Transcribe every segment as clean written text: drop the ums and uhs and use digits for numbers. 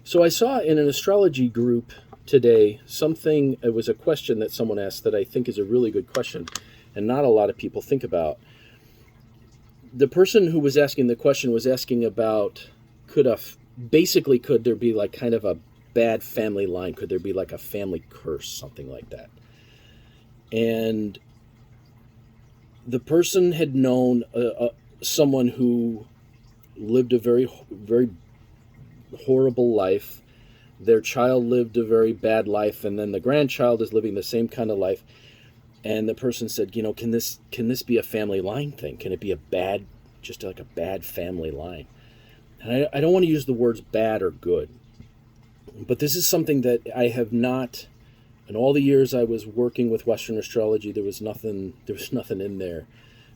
So I saw in an astrology group today something, it was a question that someone asked that I think is a really good question and not a lot of people think about. The person who was asking the question was asking about basically could there be like kind of a bad family line? Could there be like a family curse, something like that? And the person had known someone who lived a very, very horrible life. Their child lived a very bad life, and then the grandchild is living the same kind of life. And the person said, can this be a family line thing? Can it be just like a bad family line? And I don't want to use the words bad or good, but this is something that I have not, in all the years I was working with Western astrology, there was nothing in there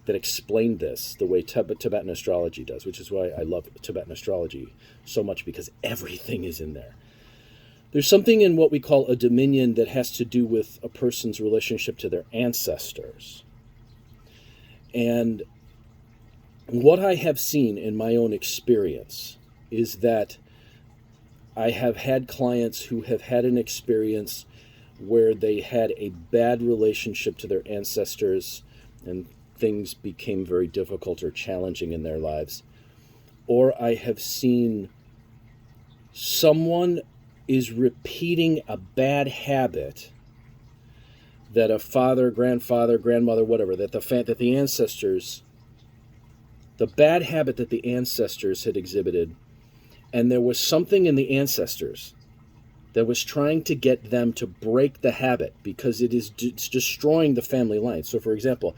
that explained this the way Tibetan astrology does, which is why I love Tibetan astrology so much, because everything is in there. There's something in what we call a dominion that has to do with a person's relationship to their ancestors. And what I have seen in my own experience is that I have had clients who have had an experience where they had a bad relationship to their ancestors and things became very difficult or challenging in their lives. Or I have seen someone is repeating a bad habit that a father, grandfather, grandmother, whatever, that the ancestors, the bad habit that the ancestors had exhibited, and there was something in the ancestors that was trying to get them to break the habit because it's destroying the family line. So, for example,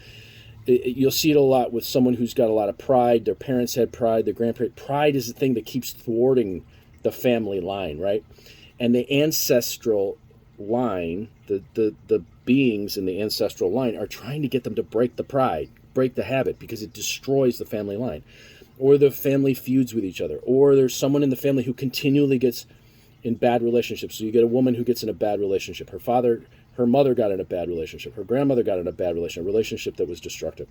you'll see it a lot with someone who's got a lot of pride. Their parents had pride, their grandparents. Pride is the thing that keeps thwarting the family line, right? And the ancestral line, the beings in the ancestral line are trying to get them to break the pride, break the habit, because it destroys the family line. Or the family feuds with each other. Or there's someone in the family who continually gets in bad relationships. So you get a woman who gets in a bad relationship. Her mother got in a bad relationship. Her grandmother got in a bad relationship, a relationship that was destructive.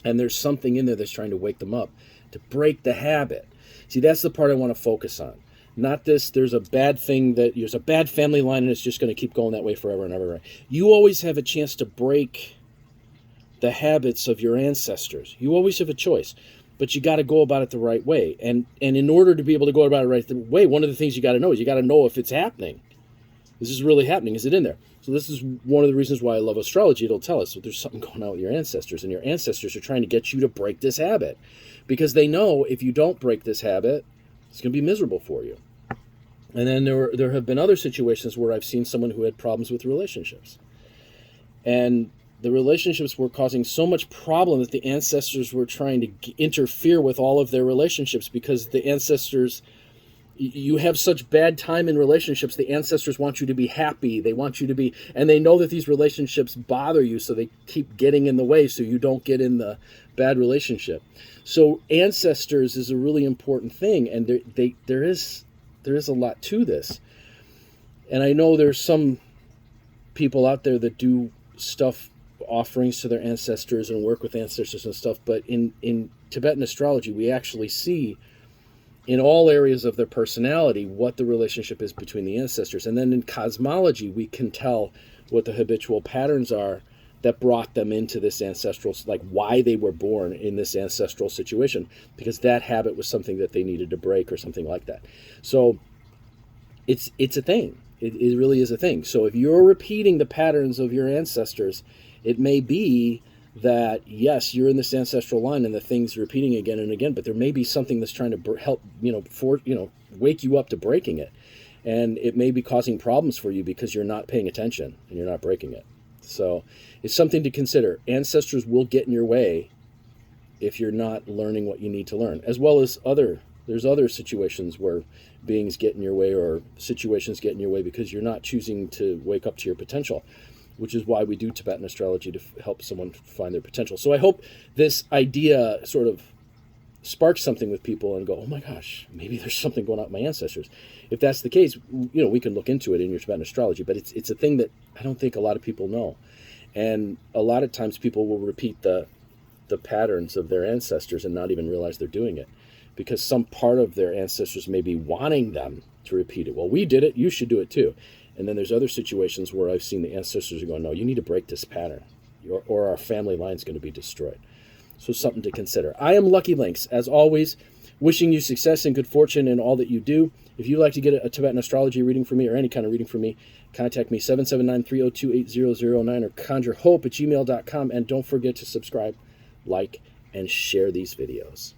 And there's something in there that's trying to wake them up to break the habit. See, that's the part I want to focus on. Not this, there's a bad family line and it's just going to keep going that way forever and ever. You always have a chance to break the habits of your ancestors. You always have a choice, but you got to go about it the right way. And in order to be able to go about it the right way, one of the things you got to know is you got to know if it's happening. This is really happening. Is it in there? So this is one of the reasons why I love astrology. It'll tell us if there's something going on with your ancestors, and your ancestors are trying to get you to break this habit because they know if you don't break this habit, it's going to be miserable for you. And then there have been other situations where I've seen someone who had problems with relationships. And the relationships were causing so much problem that the ancestors were trying to interfere with all of their relationships because the ancestors, you have such bad time in relationships, the ancestors want you to be happy. They want you to be, and they know that these relationships bother you, so they keep getting in the way so you don't get in the bad relationship. So ancestors is a really important thing, and there is a lot to this. And I know there's some people out there that do stuff, offerings to their ancestors and work with ancestors and stuff, but in Tibetan astrology, we actually see in all areas of their personality what the relationship is between the ancestors. And then in cosmology, we can tell what the habitual patterns are that brought them into this ancestral, like why they were born in this ancestral situation, because that habit was something that they needed to break or something like that. So it's a thing. It really is a thing. So if you're repeating the patterns of your ancestors, it may be that, yes, you're in this ancestral line and the thing's repeating again and again, but there may be something that's trying to help, wake you up to breaking it. And it may be causing problems for you because you're not paying attention and you're not breaking it. So it's something to consider. Ancestors will get in your way if you're not learning what you need to learn, as well as there's other situations where beings get in your way or situations get in your way because you're not choosing to wake up to your potential, which is why we do Tibetan astrology, to help someone find their potential. So I hope this idea sort of sparks something with people and go, oh my gosh, maybe there's something going on with my ancestors. If that's the case, we can look into it in your Tibetan astrology, but it's a thing that I don't think a lot of people know. And a lot of times people will repeat the patterns of their ancestors and not even realize they're doing it, because some part of their ancestors may be wanting them to repeat it. Well, we did it, you should do it too. And then there's other situations where I've seen the ancestors are going, no, you need to break this pattern, or our family line is going to be destroyed. So something to consider. I am Lucky Links, as always, wishing you success and good fortune in all that you do. If you'd like to get a Tibetan astrology reading from me, or any kind of reading from me, contact me, 779-302-8009, or conjurehope@gmail.com. And don't forget to subscribe, like, and share these videos.